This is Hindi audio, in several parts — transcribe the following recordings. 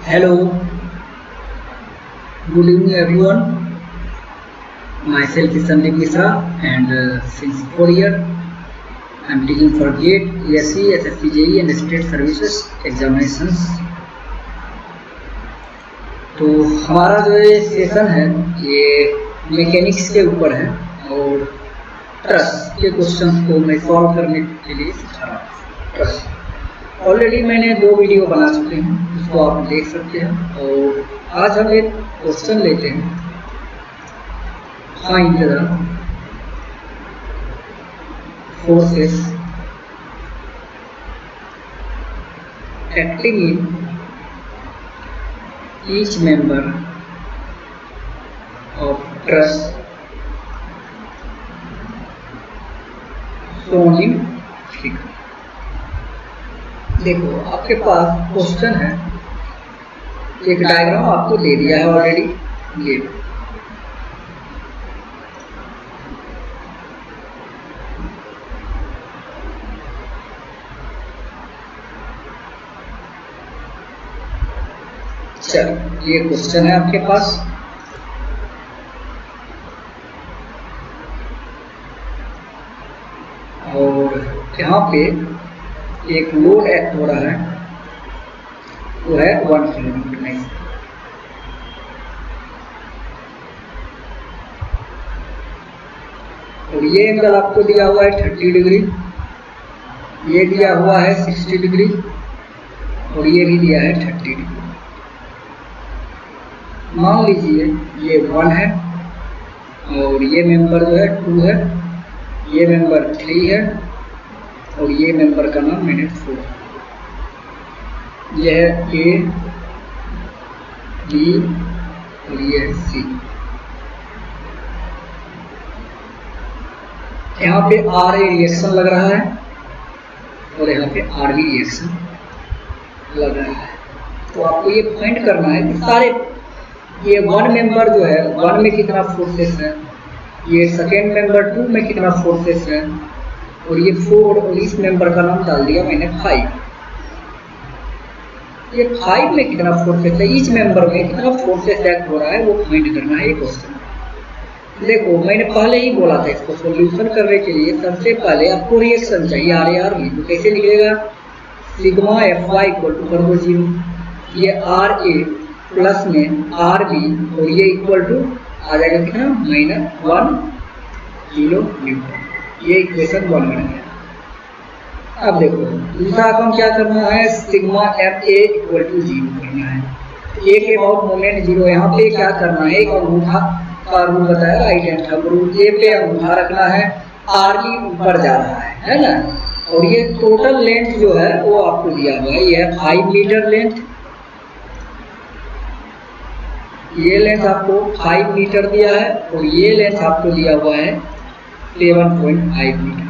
Hello, good evening everyone. Myself is Sandeep Misra and since 4 years I am taking for GATE, ESC, SSC, JEE and State Services Examinations. तो हमारा जो ये सेशन है ये मैकेनिक्स के ऊपर है और ट्रस के क्वेश्चंस को मैं सॉल्व करने के लिए सिखा रहा हूँ। ट्रस ऑलरेडी मैंने 2 वीडियो बना चुके हैं, उसको आप देख सकते हैं। और आज हम एक क्वेश्चन लेते हैं, find the forces acting in each member of truss shown in figure। देखो आपके पास क्वेश्चन है, एक डायग्राम आपको दे दिया है ऑलरेडी। ये चल ये क्वेश्चन है आपके पास। और यहाँ पे एक लोड एक्ट हो रहा है, वो है 1 किलोमीटर। और ये एंगल आपको दिया हुआ है 30 डिग्री, ये दिया हुआ है 60 डिग्री और ये भी दिया है 30 डिग्री। मान लीजिए ये 1 है और ये मेंबर जो है 2 है, ये मेंबर 3 है और ये मेंबर का नाम मैंने 4 है। यह है A, B और ये है C। यहाँ पे R ए रिएक्शन लग रहा है और यहाँ पे R भी रिएक्शन लग रहा है। तो आपको ये फाइंड करना है कि सारे ये 1 मेंबर जो है 1 में कितना फोर्सेस है, ये सेकेंड मेंबर 2 में कितना फोर्सेस है और ये 4 और इस मेंबर का नाम डाल दिया मैंने 5। ये 5 में कितना फोर्सेस है, ईच मेंबर में कितना फोर्सेस एक्ट हो रहा है, वो फाइंड करना है ये क्वेश्चन। देखो मैंने पहले ही बोला था, इसको सॉल्यूशन करने के लिए सबसे पहले आपको रिएक्शन चाहिए आर ए। तो कैसे निकलेगा, sigma F y equal to कर दो 0, ये आर ए प्लस में आर बी और ये इक्वल टू आ जाएगा कितना -1 किलो न्यूटन। ये इक्वेशन 1 बन गया। अब देखो दूसरा काम क्या करना है, sigma F A equal to 0 करना है। ए के अबाउट मोमेंट 0, यहाँ पे क्या करना है, एक अंगूठा का रूल बताया, राइट हैंड थंब रूल। ए पे अंगूठा रखना है, आर बी ऊपर जा रहा है ना। और ये टोटल लेंथ जो है वो आपको दिया हुआ है, ये है 5 मीटर लेंथ। ये लेंथ आपको 5 मीटर दिया है और ये लेंथ आपको दिया हुआ है 7.5 metre.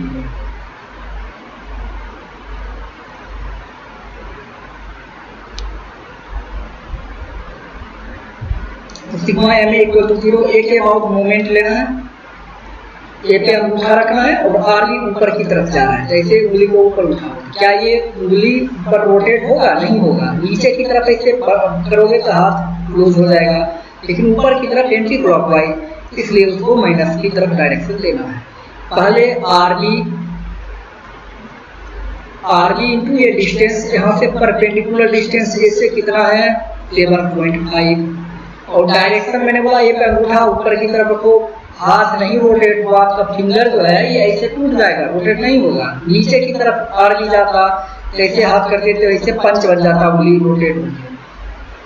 Sigma M A equal to 0, A के अबाउट मोमेंट लेना है, ए पे अंगूठा रखना है और आर भी ऊपर की तरफ जा रहा है। जैसे उंगली को ऊपर उठाओ, क्या ये उंगली ऊपर रोटेट होगा? नहीं होगा। नीचे की तरफ ऐसे करोगे तो हाथ क्लोज हो जाएगा, लेकिन ऊपर की तरफ एंटी क्लॉकवाइज, इसलिए उसको माइनस की तरफ डायरेक्शन देना है। पहले आरबी इंटू ये डिस्टेंस, यहाँ से परपेंडिकुलर डिस्टेंस ए से कितना है 7.5 और डायरेक्शन मैंने बोला ये पे अंगूठा ऊपर की तरफ रखो, हाथ नहीं रोटेट हुआ, आपका फिंगर जो है ये ऐसे टूट जाएगा, रोटेट नहीं होगा। नीचे की तरफ आरबी जाता तो ऐसे हाथ करते तो ऐसे पंच बन जाता, उंगली रोटेट होगी।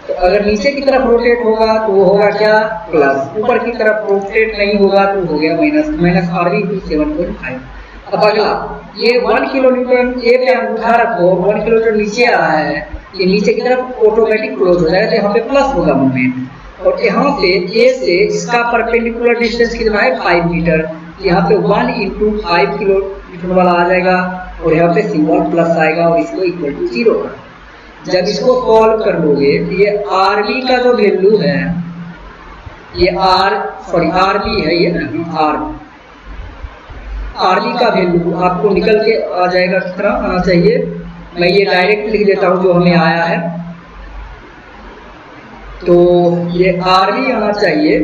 तो अगर नीचे की तरफ रोटेट होगा तो वो होगा क्या प्लस, ऊपर की तरफ रोटेट नहीं होगा तो हो गया माइनस आरबी टू 7.5। अब अगला ये 1 किलो न्यूटन, ए पे अंगूठा रखो, 1 किलो न्यूटन नीचे आ रहा है, ये नीचे की तरफ ऑटोमेटिक क्लोज हो जाएगा, तो यहाँ पे प्लस होगा मोमेंट। और यहाँ पे ए से इसका परपेंडिकुलर डिस्टेंस कितना है 5 मीटर, यहाँ पे 1 × 5 किलो न्यूटन वाला आ जाएगा और यहाँ पे सिंबल प्लस आएगा और इसको इक्वल टू 0 होगा। जब इसको सॉल्व कर लोगे तो ये आरबी का जो वैल्यू है, ये आरबी है, ये ना आरबी का वैल्यू आपको निकल के आ जाएगा, कितना आना चाहिए, मैं ये डायरेक्ट लिख देता हूँ जो हमें आया है। तो ये आरवी आना चाहिए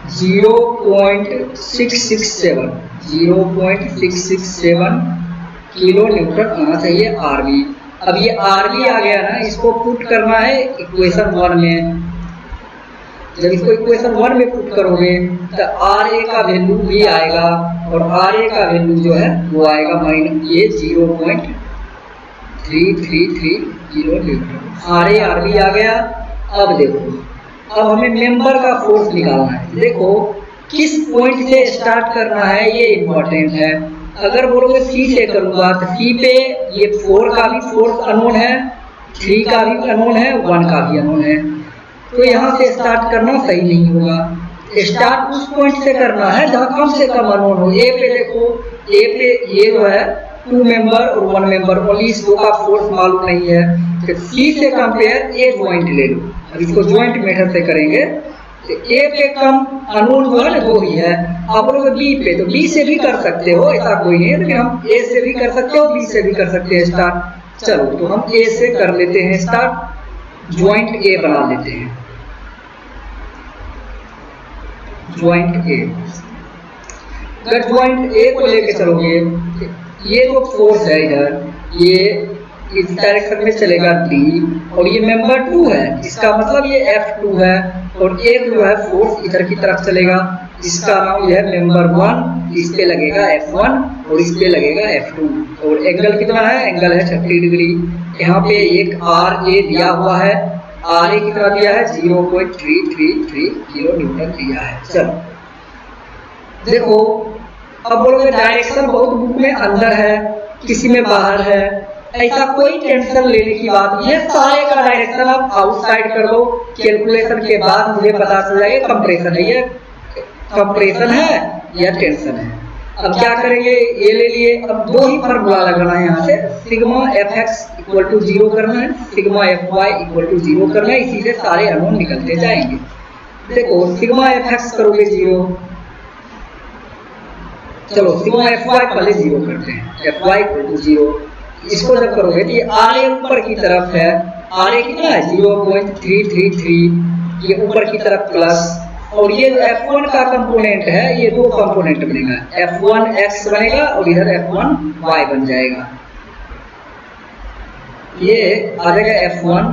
0.667 किलो न्यूटन आना चाहिए आरवी। अब ये आरवी आ गया ना, इसको पुट करना है इक्वेशन 1 में। जब इसको इक्वेशन 1 में पुट करोगे तो आर ए का वैल्यू भी आएगा, और आर ए का वैल्यू जो है वो आएगा ये 0.333 kilonewton. R A R B आ गया। अब देखो, अब हमें मेंबर का फोर्स निकालना है। देखो किस पॉइंट से स्टार्ट करना है ये इम्पोर्टेंट है। अगर बोलोगे सी से करूंगा तो सी पे ये 4 का भी फोर्स अननोन है, 3 का भी अननोन है, 1 का भी अननोन है, तो यहाँ से स्टार्ट करना सही नहीं होगा। स्टार्ट उस पॉइंट से करना है जहाँ कम से कम अननोन हो। ए पे देखो, ए पे ये जो है 2 मेंबर और 1 मेंबर, ओनली इस 2 का फोर्स मालूम नहीं है। तो सी से कंपेयर ए ज्वाइंट ले लो। अब इसको ज्वाइंट मेथड से करेंगे तो ए पे कम अननोन जो है ना 2 ही है। आप लोग बी पे, तो बी से भी कर सकते हो, ऐसा कोई नहीं है, लेकिन हम ए से भी कर सकते हो, बी से भी कर सकते हैं स्टार्ट। चलो तो हम ए से कर लेते हैं स्टार्ट, ज्वाइंट ए बना लेते हैं, ज्वाइंट ए। अगर ज्वाइंट ए को लेके चलोगे, ये जो फोर्स है इधर, ये इस डायरेक्शन में चलेगा डी, और ये मेंबर 2 है, इसका मतलब ये F2 है, और एक जो है फोर्स इधर की तरफ चलेगा, इसका नाम यह है मेंबर 1, इस पे लगेगा F1 और इस पे लगेगा F2। और एंगल कितना है? एंगल है 30 डिग्री। यहाँ पे एक आर ए दिया हुआ है, आर ए कितना दिया है? 0.333 किलो न्यूटन दिया है। चलो देखो, अब बोलोगे डायरेक्शन बहुत बुक में अंदर है, किसी में बाहर है, ऐसा कोई टेंशन लेने की बात नहीं है। सारे का डायरेक्शन आप आउटसाइड कर दो, कैलकुलेशन के बाद मुझे पता चल जाएगा कंप्रेशन है, ये कंप्रेशन है या टेंशन है। अब क्या करेंगे, ये ले लिए, अब 2 ही फार्मूला लगाना है यहाँ से, सिग्मा fx इक्वल टू 0 करना है, सिग्मा fy इक्वल टू 0 करना है, इसी से सारे अननोन निकलते जाएंगे। देखो सिग्मा fx करोगे 0, चलो सिग्मा fy पहले 0 करते हैं, fy इक्वल टू 0। इसको जब करोगे तो ये आर ए ऊपर की तरफ है, आर ए कितना है? 0.333, ये ऊपर की तरफ प्लस, और ये जो F1 का कंपोनेंट है, ये 2 कंपोनेंट बनेगा, F1 x बनेगा और इधर F1 y बन जाएगा। ये आ जाएगा F1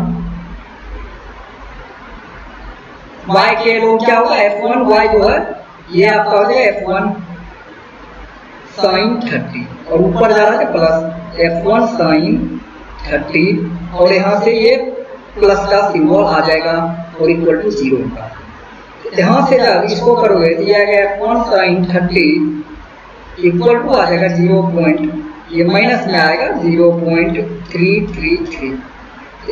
y के लोग क्या होगा, F1 y जो है ये आपका हो जाएगा F1 sin 30, और ऊपर जा रहा है प्लस F1 sin 30, और यहाँ से ये प्लस का सिंबल आ जाएगा और इक्वल टू 0 का। यहाँ से जब इसको करोगे तो ये आ गया F1 sin 30 इक्वल टू आ जाएगा 0. ये माइनस में आएगा 0.333।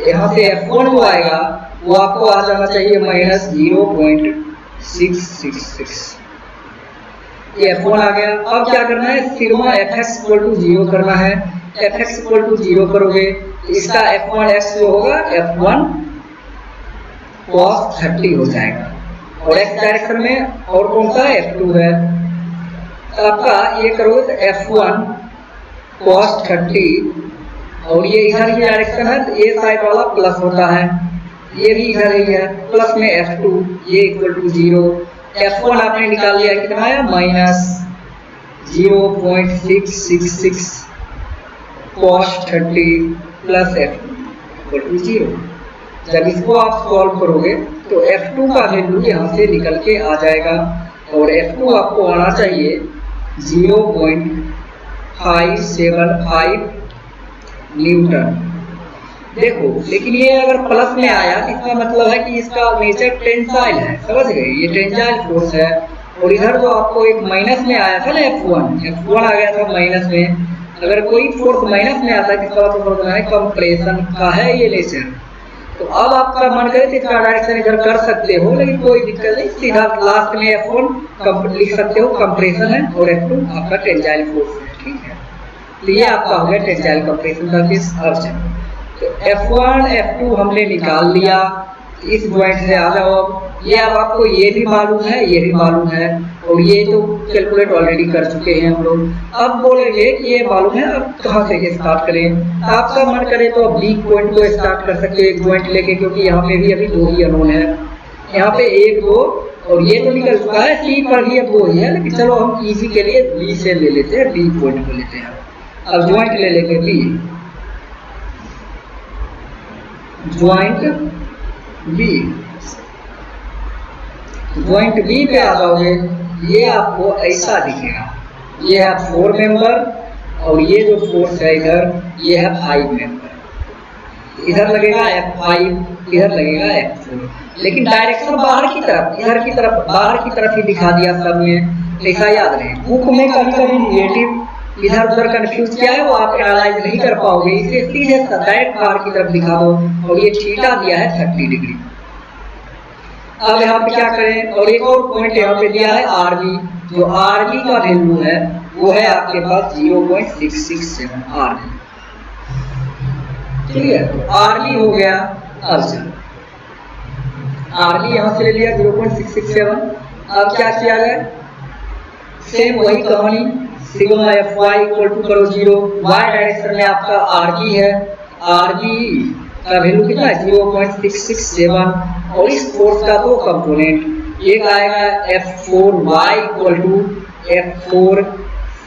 यहाँ से F1 जो आएगा वो आपको आ जाना चाहिए माइनस 0.666। ये F1 आ गया। अब क्या करना है, सिग्मा fx इक्वल टू 0 करना है। fx इक्वल टू 0 करोगे तो इसका F1x जो होगा F1 cos 30 हो जाएगा, और x डायरेक्शन में और कौन सा F2 है। आपका ये करोगे तो F1 cos 30, और ये इधर ही डायरेक्शन है तो ये साइड वाला प्लस होता है, ये भी इधर ही है, प्लस में F2, ये इक्वल टू 0। F1 आपने निकाल लिया, कितना है? Minus 0.666 cos 30 plus F2 equal to 0। जब इसको आप सॉल्व करोगे तो F2 का वैल्यू यहाँ से निकल के आ जाएगा, और F2 आपको आना चाहिए 0.575 न्यूटन। देखो लेकिन ये अगर प्लस में आया इसका मतलब है कि इसका नेचर टेंसाइल है, समझ गए? ये टेंसाइल फोर्स है। और इधर जो आपको एक माइनस में आया था ना F1 आ गया था माइनस में। अगर कोई फोर्स माइनस में आता है इसका मतलब है कंप्रेशन का है ये नेचर। तो अब आपका मन करे तो इसका डायरेक्शन इधर कर सकते हो, लेकिन कोई दिक्कत नहीं, सीधा लास्ट में F1 लिख सकते हो, कंप्रेशन है, और F2 आपका टेंसाइल फोर्स है, ठीक है। तो ये आपका हो गया टेंसाइल कंप्रेशन का केस। अर्जन तो F1 F2 हमने निकाल लिया, इस ज्वाइंट से आ जाओ। ये अब आपको ये भी मालूम है, ये भी मालूम है, और और ये तो कैलकुलेट ऑलरेडी कर चुके हैं हम लोग। अब बोलेंगे कि ये मालूम है अब कहाँ से स्टार्ट करें। आपका मन करे तो अब बी पॉइंट को स्टार्ट कर सकते हो एक ज्वाइंट लेके, क्योंकि यहाँ पे भी अभी 2 ही अननोन है। यहाँ पे 1 2 और ये तो निकल चुका है, सी पर भी अब 2 ही है, लेकिन चलो हम इजी के लिए बी से ले लेते हैं, बी पॉइंट को लेते हैं। अब ज्वाइंट ले लेंगे B, joint B. Joint B पे आ जाओगे, ये आपको ऐसा दिखेगा, ये है 4 मेंबर और ये जो फोर्स है इधर ये है 5 मेंबर। इधर लगेगा F5, इधर लगेगा F4, लेकिन डायरेक्शन बाहर की तरफ, इधर की तरफ, बाहर की तरफ ही दिखा दिया सब में। ऐसा याद रहे, बुक में कभी कभी निगेटिव इधर उधर कंफ्यूज किया है वो आप एनालाइज नहीं कर पाओगे, इसे सीधे डायरेक्ट बाहर की तरफ दिखा दो। और ये थीटा दिया है 30 डिग्री। अब यहाँ पे क्या करें, और एक और पॉइंट यहाँ पे दिया है आरबी, जो आरबी का वैल्यू है वो है आपके पास 0.667 आरबी। ठीक है, तो आरबी हो गया। अब आरबी यहाँ से ले लिया 0.667। अब क्या किया जाए, सेम वही कहानी, sigma F y equal to करो 0, वाई डायरेक्शन में आपका आरबी है, आरबी का वैल्यू कितना है 0.667। और इस फोर्स का 2 कंपोनेंट, एक आएगा F4y equal to F4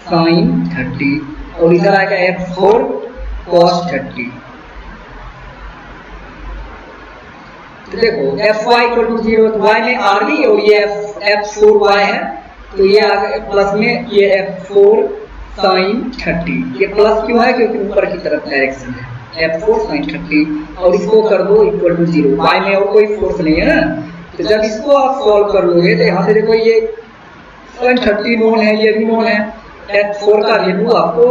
sin 30 और इधर आएगा F4 cos 30। तो देखो Fy इक्वल टू 0, तो y में RB और ये F4y है, तो ये आ गया प्लस में ये F4 sin 30। ये प्लस क्यों है, क्योंकि ऊपर की तरफ डायरेक्शन है F4 sin 30, और इसको कर दो इक्वल टू 0। y में और कोई फोर्स नहीं है ना, तो जब इसको आप सॉल्व कर लोगे तो यहाँ से देखो ये sin 30 नोन है, ये भी नोन है, F4 का वैल्यू आपको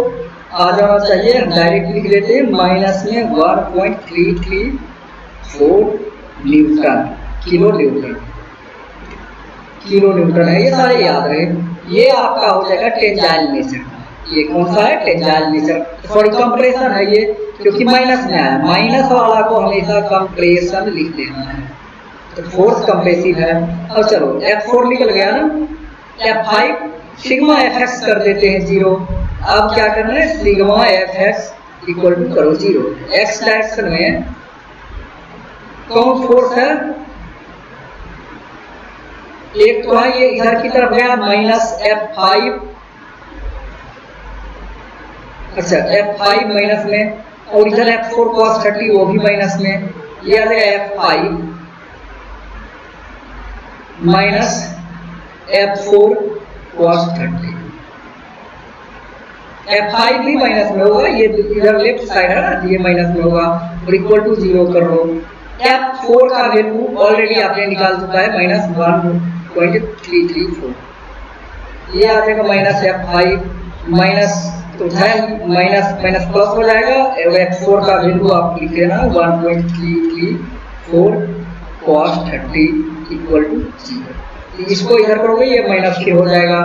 आ जाना चाहिए। हम डायरेक्ट लिख लेते हैं माइनस में 1.334 Newton, kilo Newton, kilo Newton है, ये सारे याद रहे। ये आपका हो जाएगा टेंजाइल नेचर। ये कौन सा है, टेंजाइल नेचर, सॉरी कंप्रेशन है ये, क्योंकि माइनस में आया, माइनस वाला को हमेशा कंप्रेशन लिख देना है, तो फोर्स कंप्रेसिव है। अब चलो F4 निकल गया ना, F5 सिग्मा fx कर देते हैं 0। अब क्या करना है, सिग्मा fx इक्वल टू करो 0। x डायरेक्शन में कौन फोर्स है, एक तो है ये इधर की तरफ गया माइनस F5, अच्छा F5 माइनस में, और इधर F4 cos 30 वो भी माइनस में, ये आ जाएगा F5 minus F4 cos 30। F5 भी माइनस में होगा, ये इधर लेफ्ट साइड है ना, ये माइनस में होगा, और इक्वल टू 0 कर लो। F4 का वैल्यू ऑलरेडी आपने निकाल चुका है माइनस 1.334, ये आ जाएगा माइनस F5 माइनस, तो है माइनस माइनस प्लस हो जाएगा, और F4 का वैल्यू आप लिख लेना 1.334 cos 30 इक्वल टू 0। इसको इधर करोगे ये माइनस के हो जाएगा।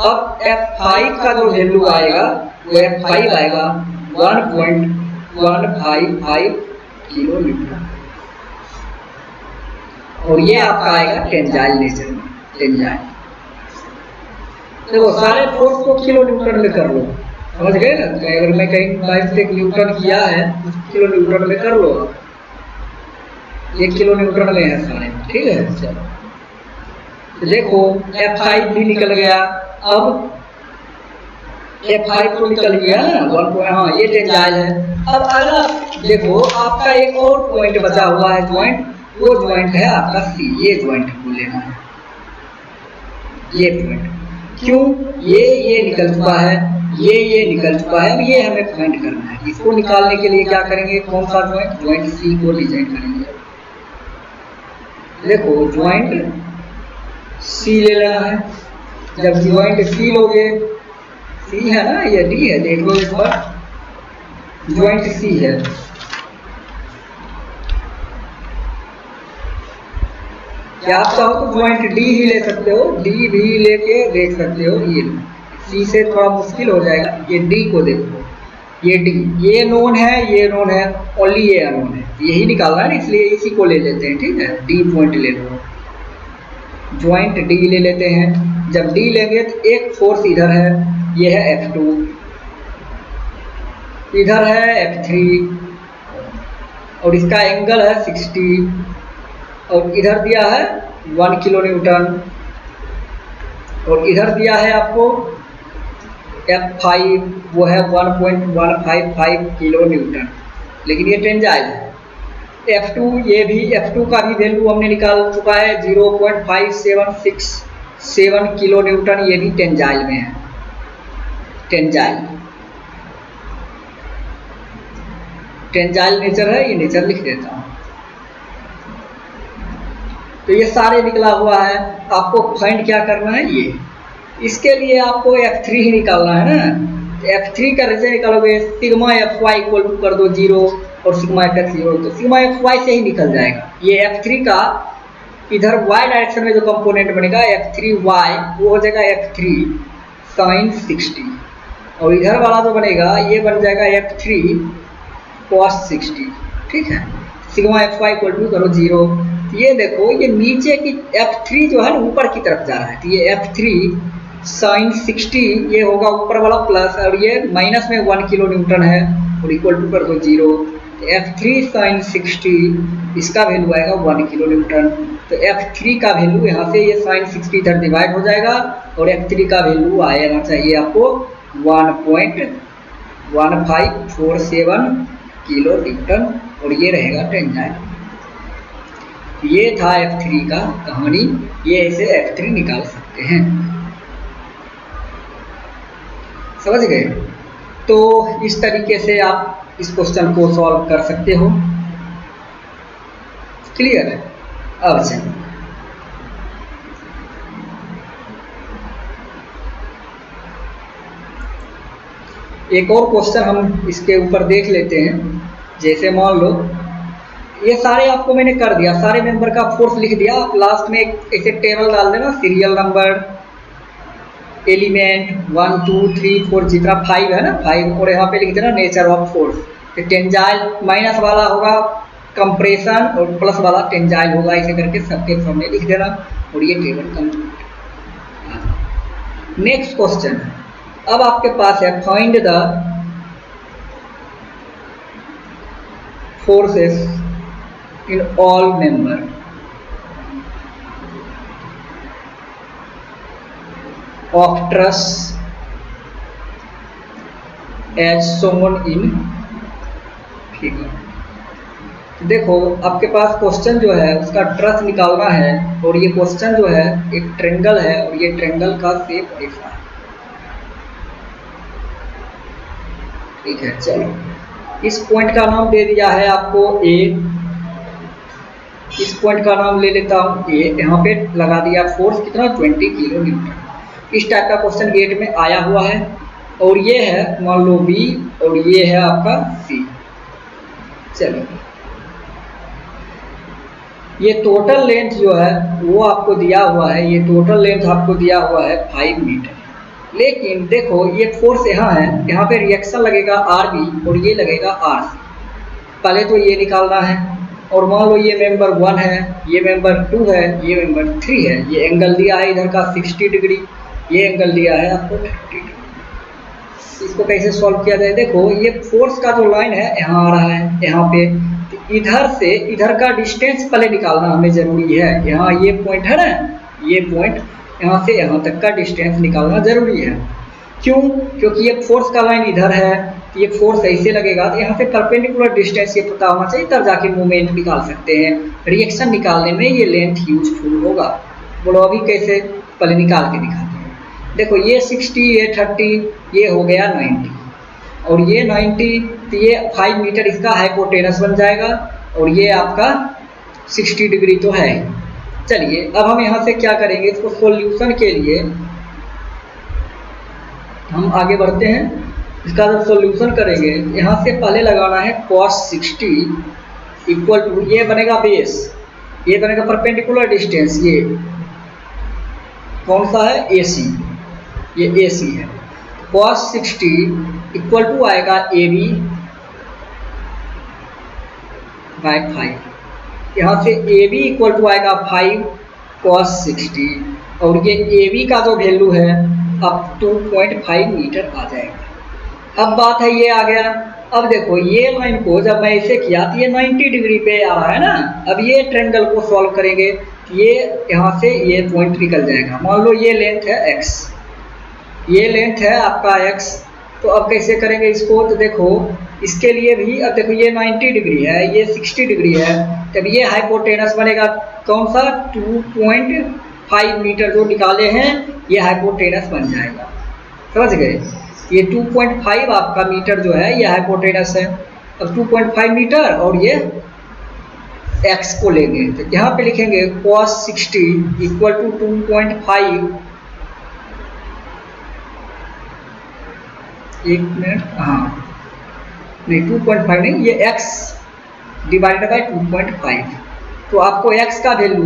अब F5 का जो वैल्यू आएगा वो F5 आएगा 1.155 किलो न्यूटन, और ये आपका आएगा टेंजाइल नेचर में, टेंजाइल। देखो सारे फोर्स को किलो न्यूटन में कर लो, समझ गए ना, अगर मैं कहीं बाइस से न्यूटन किया है किलो न्यूटन में कर लो, ये किलो न्यूटन में है सारे, ठीक है। चलो तो देखो F5 भी निकल गया। अब F5 तो निकल गया ना 1, हाँ ये टेंजाइल है। अब अगला देखो आपका एक और पॉइंट बचा हुआ है ज्वाइंट, वो ज्वाइंट है आपका C। ये ज्वाइंट को लेना है, ये पॉइंट क्यों, ये निकल चुका है, ये निकल चुका है, अब ये हमें फाइंड करना है। इसको निकालने के लिए क्या करेंगे, कौन सा ज्वाइंट, ज्वाइंट C को डिजाइन करेंगे। देखो ज्वाइंट C ले लेना है। जब ज्वाइंट C लोगे, C है ना, ये D है, देख लो इस बार, ज्वाइंट C है, क्या आप चाहो तो ज्वाइंट D ही ले सकते हो, D भी लेके देख सकते हो। ये C से थोड़ा मुश्किल हो जाएगा, ये D को देखो, ये D, ये नोन है, ये नोन है, ओनली ये अनोन है, यही निकालना है, इसलिए इसी को ले लेते हैं, ठीक है। D पॉइंट ले लो, ज्वाइंट D ले लेते हैं। जब D लेंगे तो एक फोर्स इधर है, ये है F2, इधर है F3 और इसका एंगल है 60 और इधर दिया है 1 किलो न्यूटन और इधर दिया है आपको F5 वो है 1.155 किलो न्यूटन, लेकिन ये टेंजाइल है। F2 ये भी F2 का भी वैल्यू हमने निकाल चुका है 0.5767 किलो न्यूटन, ये भी टेंजाइल में है। टेंजाइल नेचर है, ये नेचर लिख देता हूँ। तो ये सारे निकला हुआ है, आपको फाइंड क्या करना है ये, इसके लिए आपको F3 ही निकालना है ना। F3 का कैसे निकालोगे, सिग्मा Fy इक्वल टू कर दो 0 और सिग्मा Fx 0, तो सिग्मा Fy से ही निकल जाएगा। ये F3 का इधर y डायरेक्शन में जो कंपोनेंट बनेगा F3y वो हो जाएगा F3 sin 60 और इधर वाला जो बनेगा ये बन जाएगा F3 cos 60, ठीक है। सिग्मा Fy इक्वल टू करो 0, ये देखो ये नीचे की F3 जो है ना ऊपर की तरफ जा रहा है, तो ये F3 sin 60 ये होगा ऊपर वाला प्लस और ये माइनस में 1 किलो न्यूटन है और इक्वल टू कर दो 0, तो F3 sin 60 इसका वैल्यू आएगा 1 किलो न्यूटन। तो F3 का वैल्यू यहाँ से ये sin 60 इधर डिवाइड हो जाएगा और F3 का वैल्यू आना चाहिए आपको 1.1547 किलो न्यूटन और ये रहेगा टेंजाइल। ये था F3 का कहानी, ये ऐसे F3 निकाल सकते हैं, समझ गए। तो इस तरीके से आप इस क्वेश्चन को सॉल्व कर सकते हो, क्लियर है। अब चलिए एक और क्वेश्चन हम इसके ऊपर देख लेते हैं। जैसे मान लो ये सारे आपको मैंने कर दिया, सारे मेंबर का फोर्स लिख दिया, आप लास्ट में एक ऐसे टेबल डाल देना, सीरियल नंबर, एलिमेंट 1 2 3 4 जितना 5 है ना 5, और यहाँ पे लिख देना नेचर ऑफ फोर्स। तो टेंजाइल माइनस वाला होगा कंप्रेशन और प्लस वाला टेंजाइल होगा, ऐसे करके सबके सामने लिख देना और ये टेबल कंप्लीट। नेक्स्ट क्वेश्चन, अब आपके पास है find the forces in all member of truss as shown in figure। देखो आपके पास क्वेश्चन जो है उसका ट्रस निकालना है और ये क्वेश्चन जो है एक ट्रेंगल है और ये ट्रेंगल का शेप ऐसा है, ठीक है। चलो इस पॉइंट का नाम दे दिया है आपको A, इस पॉइंट का नाम ले लेता हूँ A, यहाँ पे लगा दिया फोर्स कितना 20 किलो न्यूटन। इस टाइप का क्वेश्चन गेट में आया हुआ है और ये है मान लो B और ये है आपका C। चलो ये टोटल लेंथ जो है वो आपको दिया हुआ है, ये टोटल लेंथ आपको दिया हुआ है 5 मीटर, लेकिन देखो ये फोर्स यहाँ है, यहाँ पे रिएक्शन लगेगा RB और ये लगेगा RC। पहले तो ये निकालना है और मान लो ये मेंबर 1 है, ये मेंबर 2 है, ये मेंबर 3 है, ये एंगल दिया है इधर का 60 डिग्री, ये एंगल दिया है आपको 30 डिग्री। इसको कैसे सॉल्व किया जाए, देखो ये फोर्स का जो लाइन है यहाँ आ रहा है, यहाँ पे इधर से इधर का डिस्टेंस पहले निकालना हमें जरूरी है। यहाँ ये पॉइंट है ना, ये पॉइंट यहाँ से यहाँ तक का डिस्टेंस निकालना जरूरी है। क्यों? क्योंकि ये फोर्स का लाइन इधर है, ये फोर्स ऐसे लगेगा तो यहाँ से परपेंडिकुलर डिस्टेंस ये पता होना चाहिए, तब जाके मूवमेंट निकाल सकते हैं। रिएक्शन निकालने में ये लेंथ यूजफुल होगा। बोलो अभी कैसे, पहले निकाल के दिखाते हैं। देखो ये 60, ये 30, ये हो गया 90 और ये 90, तो ये 5 मीटर इसका हाइपोटेनस बन जाएगा और ये आपका 60 डिग्री तो है। चलिए अब हम यहाँ से क्या करेंगे, इसको सॉल्यूशन के लिए हम आगे बढ़ते हैं। इसका जब सॉल्यूशन करेंगे यहाँ से पहले लगाना है cos 60 इक्वल टू, ये बनेगा बेस, ये बनेगा परपेंडिकुलर डिस्टेंस, ये कौन सा है AC, ये AC है। cos 60 इक्वल टू आएगा AB बाय 5, यहाँ से AB इक्वल टू आएगा 5 cos 60 और ये ए बी का जो वैल्यू है अब 2.5 मीटर आ जाएगा। अब बात है ये आ गया। अब देखो ये लाइन को जब मैं इसे किया तो ये 90 डिग्री पे आ रहा है ना। अब ये ट्रायंगल को सॉल्व करेंगे, ये यहाँ से ये पॉइंट निकल जाएगा। मान लो ये लेंथ है x, ये लेंथ है आपका x। तो अब कैसे करेंगे इसको, तो देखो इसके लिए भी अब देखो ये 90 डिग्री है, ये 60 डिग्री है, तब ये हाइपोटेनस बनेगा कौन सा, 2.5 मीटर जो निकाले हैं ये हाइपोटेनस बन जाएगा। समझ गए, ये 2.5 आपका मीटर जो है ये हाइपोटेनस है। अब 2.5 मीटर और ये x को लेंगे तो यहाँ पे लिखेंगे cos 60 इक्वल टू 2.5, एक मिनट, हाँ नहीं 2.5 नहीं, ये x डिवाइडेड बाई 2.5। तो आपको x का वैल्यू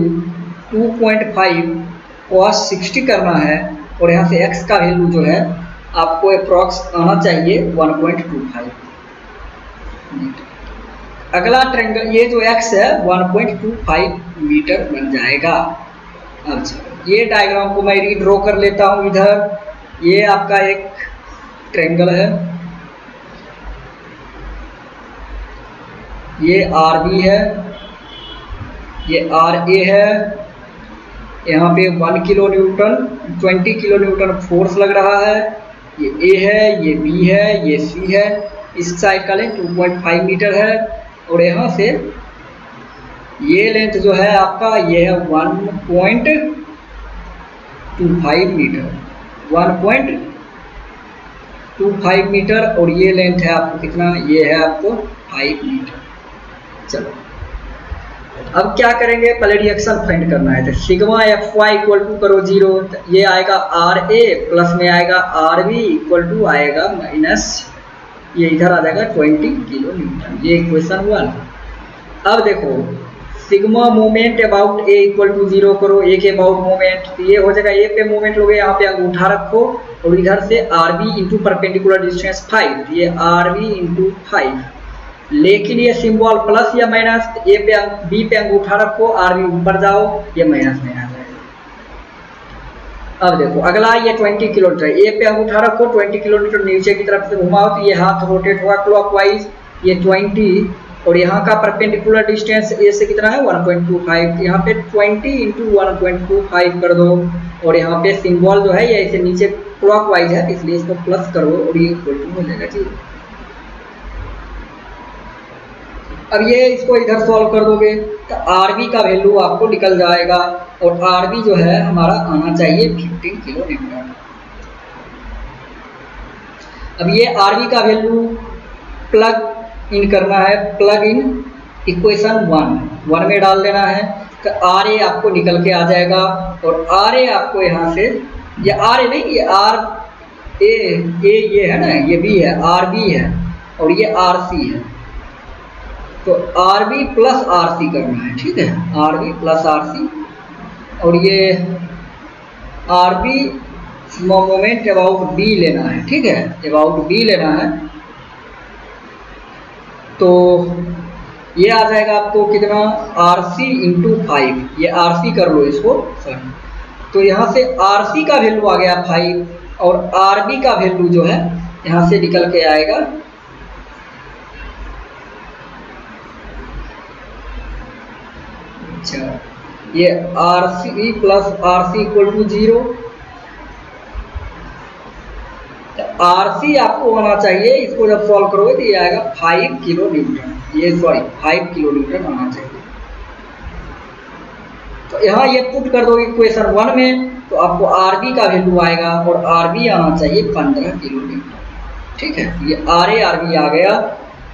2.5 cos 60 करना है और यहाँ से x का वैल्यू जो है आपको अप्रॉक्स आना चाहिए 1.25। अगला ट्रायंगल ये जो x है 1.25 मीटर बन जाएगा। अच्छा ये डायग्राम को मैं रीड्रॉ कर लेता हूँ इधर। ये आपका एक ट्रायंगल है, ये RB है, ये RA है, यहाँ पे 1 kilo Newton 20 kilo Newton force लग रहा है। ये A है, ये B है, ये C है, इस साइड का लेंथ 2.5 मीटर है और यहाँ से ये लेंथ जो है आपका ये है 1.25 मीटर, 1.25 मीटर और ये लेंथ है आपको कितना, ये है आपको 5 मीटर। चलो अब क्या करेंगे, पहले रिएक्शन फाइंड करना है। तो सिग्मा Fy इक्वल टू करो 0, ये आएगा RA प्लस में आएगा RB इक्वल टू आएगा माइनस, ये इधर आ जाएगा 20 किलो न्यूटन। ये इक्वेशन 1। अब देखो sigma moment about A equal to 0 करो, A के अबाउट मोमेंट, तो ये हो जाएगा A पे मोमेंट लोगे, यहाँ पे अंगूठा रखो और इधर से RB इंटू परपेंडिकुलर डिस्टेंस 5, ये RB इंटू 5। लेकिन ये सिंबल प्लस या माइनस, ए पे बी पे अंगूठा रखो, RB ऊपर जाओ, ये माइनस में आ जाएगा। अब देखो अगला ये 20 किलोमीटर, ए पे अंगूठा रखो, 20 किलोमीटर नीचे की तरफ से घुमाओ तो ये हाथ रोटेट होगा क्लॉकवाइज, ये 20 और यहाँ का परपेंडिकुलर डिस्टेंस ए से कितना है 1.25, यहाँ पे 20 इंटू 1.25 कर दो और यहाँ पे सिंबल जो है ये ऐसे नीचे क्लॉकवाइज है इसलिए इसको प्लस करो और ये इक्वल टू हो जाएगा। ठीक, अब ये इसको इधर सॉल्व कर दोगे तो RB का वैल्यू आपको निकल जाएगा और RB जो है हमारा आना चाहिए 15 किलो न्यूटन। अब ये RB का वैल्यू प्लग इन करना है, प्लग इन इक्वेशन 1 में डाल देना है तो RA आपको निकल के आ जाएगा और RA आपको यहाँ से, ये RA नहीं ये RA, ये है ना, ये B है, RB है और ये RC है, तो RB प्लस RC करना है। ठीक है, RB प्लस RC और ये RB मोमेंट अबाउट B लेना है। ठीक है, अबाउट B लेना है तो ये आ जाएगा आपको कितना, RC इंटू 5, ये RC कर लो इसको सर। तो यहाँ से RC का वैल्यू आ गया 5 और RB का वैल्यू जो है यहाँ से निकल के आएगा अच्छा, ये RC plus RC equal to 0, RC आपको आना चाहिए, इसको जब सॉल्व करोगे तो ये आएगा 5 किलो न्यूटन, ये सॉरी 5 किलो न्यूटन आना चाहिए। तो यहाँ ये पुट कर दोगे इक्वेशन 1 में तो आपको RB का वैल्यू आएगा और RB आना चाहिए 15 किलो न्यूटन। ठीक है, ये RB आ गया,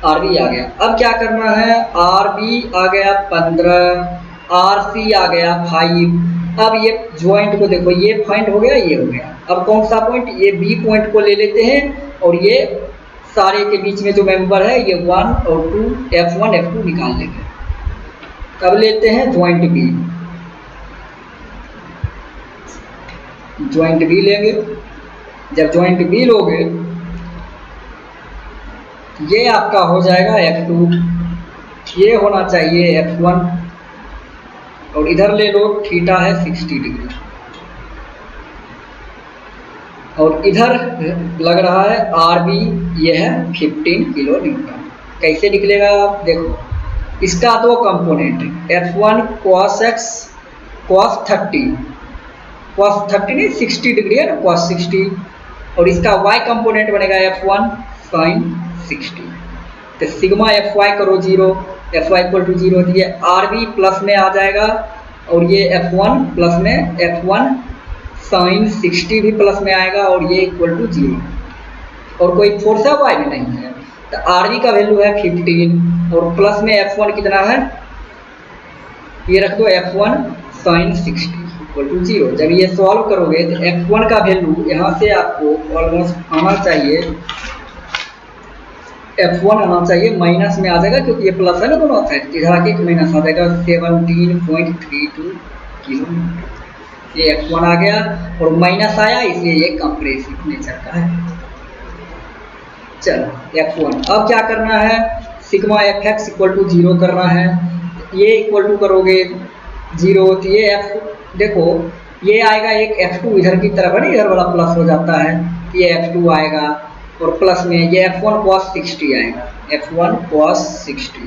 RB आ गया। अब क्या करना है, RB आ गया 15, RC आ गया 5। अब ये ज्वाइंट को देखो, ये पॉइंट हो गया, ये हो गया। अब कौन सा पॉइंट, ये B पॉइंट को ले लेते हैं और ये सारे के बीच में जो मेंबर है ये 1 और 2, F1 F2 निकाल लेंगे। कब लेते हैं, ज्वाइंट B, ज्वाइंट B लेंगे। जब ज्वाइंट B लोगे ये आपका हो जाएगा F2, ये होना चाहिए F1 और इधर ले लो, थीटा है 60 डिग्री। और इधर लग रहा है RB, ये है 15 किलो न्यूटन। कैसे निकलेगा आप देखो, इसका दो कंपोनेंट है, F1 cos x cos 30 नहीं 60 डिग्री है ना, cos 60, और इसका y कंपोनेंट बनेगा F1 sin 60। तो सिग्मा Fy करो 0, Fy इक्वल टू 0 दिए, RB प्लस में आ जाएगा और ये F1 प्लस में F1 sin 60 भी प्लस में आएगा और ये इक्वल टू 0, और कोई फोर्स है y में नहीं है। तो RB का वैल्यू है 15 और प्लस में F1 कितना है, ये रख दो F1 sin 60 इक्वल टू 0। जब ये सॉल्व करोगे तो F1 का वैल्यू यहाँ से आपको ऑलमोस्ट आना चाहिए, F1 आना चाहिए माइनस में आ जाएगा, क्योंकि ये प्लस है ना दोनों साइड, इधर आके माइनस आ जाएगा 17.32 किलोमीटर। ये F1 आ गया और माइनस आया, इसलिए ये कंप्रेसिव नेचर का है। चलो F1, अब क्या करना है, सिग्मा Fx इक्वल टू 0 करना है। ये इक्वल टू करोगे 0 तो ये F देखो ये आएगा एक F2 इधर की तरफ है ना, इधर वाला प्लस हो जाता है, ये F2 आएगा और प्लस में ये F1 cos 60 आएगा, F1 cos 60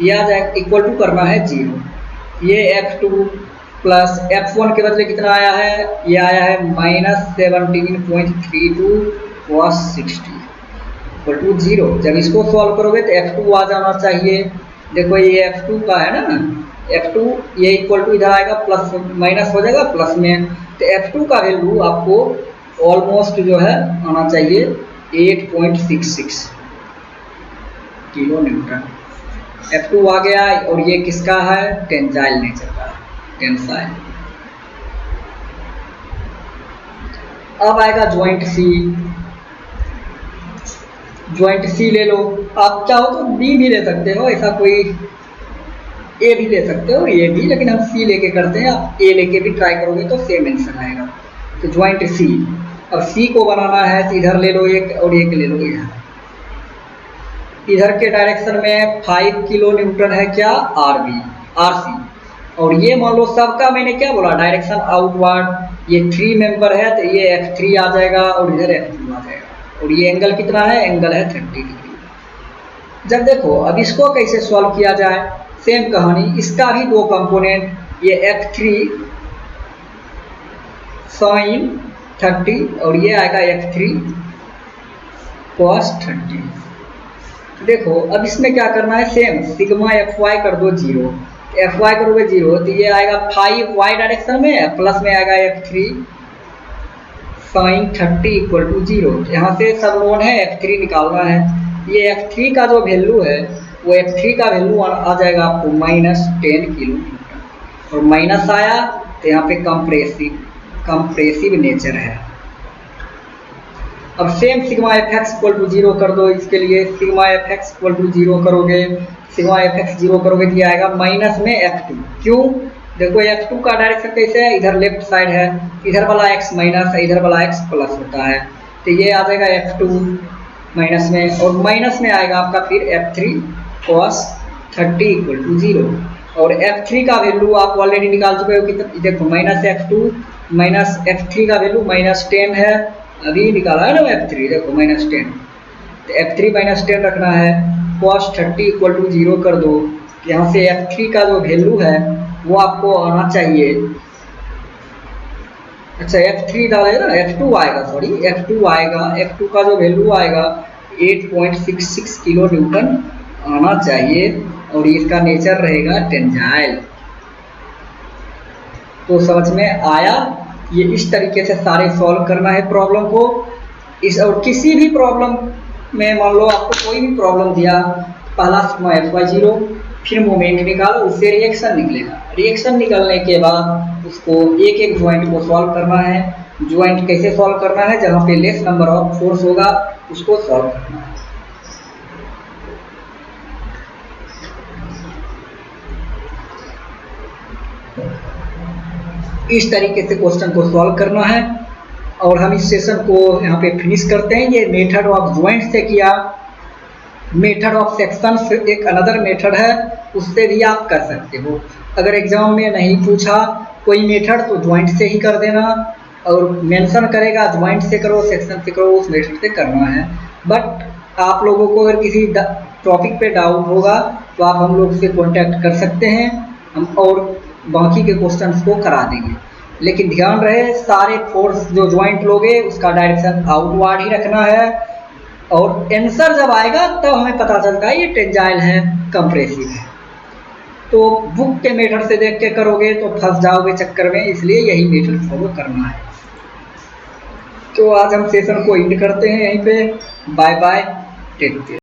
ये आ जाएगा, इक्वल टू करना है 0। ये F2 प्लस F1 के बदले कितना आया है, ये आया है -17.32 cos 60 इक्वल टू 0। जब इसको सॉल्व करोगे तो F2 आ जाना चाहिए, देखो ये F2 का है ना, F2 ये इक्वल टू इधर आएगा प्लस माइनस हो जाएगा प्लस में, तो F2 का वैल्यू आपको ऑलमोस्ट जो है आना चाहिए 8.66 किलो न्यूटन। F2 आ गया और ये किसका है, टेंसाइल नेचर का, टेंसाइल। अब आएगा ज्वाइंट C। ज्वाइंट C ले लो, आप चाहो तो B भी ले सकते हो, ऐसा कोई A भी ले सकते हो, A भी, लेकिन हम C लेके करते हैं। आप A लेके भी ट्राई करोगे तो सेम आंसर आएगा। तो ज्वाइंट C, अब C को बनाना है तो इधर ले लो एक और एक ले लो इधर। इधर के डायरेक्शन में 5 किलो न्यूटन है क्या, RC, और ये मान लो सबका मैंने क्या बोला, डायरेक्शन आउटवर्ड, ये 3 मेंबर है तो ये F3 आ जाएगा और इधर F2 आ जाएगा, और ये एंगल कितना है, एंगल है 30 डिग्री। जब देखो अब इसको कैसे सॉल्व किया जाए, सेम कहानी, इसका भी दो कंपोनेंट, ये F3 sin 30 और ये आएगा F3 cos 30। देखो अब इसमें क्या करना है, सेम सिग्मा Fy कर दो 0, Fy करोगे 0 तो ये आएगा 5 y डायरेक्शन में, प्लस में आएगा F3 sin 30 इक्वल टू 0। यहाँ से सब नोन है, F3 निकालना है। ये F3 का जो वैल्यू है वो F3 का वैल्यू आ जाएगा आपको -10 किलो न्यूटन, और माइनस आया तो यहाँ पे कंप्रेसिव नेचर है। अब same sigma Fx equal to 0 कर दो, इसके लिए सिग्मा Fx इक्वल टू 0 करोगे, सिग्मा Fx 0 करोगे तो आएगा माइनस में F2। क्यों, देखो F2 का डायरेक्शन कैसे है, इधर लेफ्ट साइड है, इधर वाला x माइनस है, इधर वाला x प्लस होता है, तो ये आ जाएगा F2 माइनस में, और माइनस में आएगा आपका फिर F3 cos 30 इक्वल टू 0। और F3 का वैल्यू आप ऑलरेडी निकाल चुके हो, कितना देखो -F2 माइनस F3 का वैल्यू -10 है, अभी निकाला है ना F3, देखो -10, तो F3 -10 रखना है, cos 30 इक्वल टू 0 कर दो, यहाँ से F3 का जो वैल्यू है वो आपको आना चाहिए, अच्छा F3 डाले ना, F2 आएगा, सॉरी F2 आएगा, F2 का जो वैल्यू आएगा 8.66 किलो न्यूटन आना चाहिए, और इसका नेचर रहेगा टेंसाइल। तो समझ में आया, ये इस तरीके से सारे सॉल्व करना है प्रॉब्लम को। इस और किसी भी प्रॉब्लम में मान लो आपको कोई भी प्रॉब्लम दिया, पहला सिग्मा Fy 0, फिर मोमेंट निकालो, उससे रिएक्शन निकलेगा, रिएक्शन निकलने के बाद उसको एक एक ज्वाइंट को सॉल्व करना है। ज्वाइंट कैसे सॉल्व करना है, जहाँ पे लेस नंबर ऑफ फोर्स होगा उसको सॉल्व करना है। इस तरीके से क्वेश्चन को सॉल्व करना है, और हम इस सेशन को यहाँ पे फिनिश करते हैं। ये मेथड ऑफ ज्वाइंट से किया, मेथड ऑफ सेक्शन से एक अनदर मेथड है, उससे भी आप कर सकते हो। अगर एग्जाम में नहीं पूछा कोई मेथड तो ज्वाइंट से ही कर देना, और मेंशन करेगा ज्वाइंट से करो, सेक्शन से करो, उस मेथड से करना है। बट आप लोगों को अगर किसी टॉपिक पे डाउट होगा तो आप हम लोग से कांटेक्ट कर सकते हैं, हम और बाकी के क्वेश्चंस को करा देंगे। लेकिन ध्यान रहे सारे फोर्स जो ज्वाइंट लोगे उसका डायरेक्शन आउटवर्ड ही रखना है, और आंसर जब आएगा तब हमें पता चलता है ये टेंजाइल है कंप्रेसिव है। तो बुक के मेथड से देख के करोगे तो फंस जाओगे चक्कर में, इसलिए यही मेथड फॉलो करना है। तो आज हम सेशन को एंड करते हैं यहीं पे। Bye bye, take care.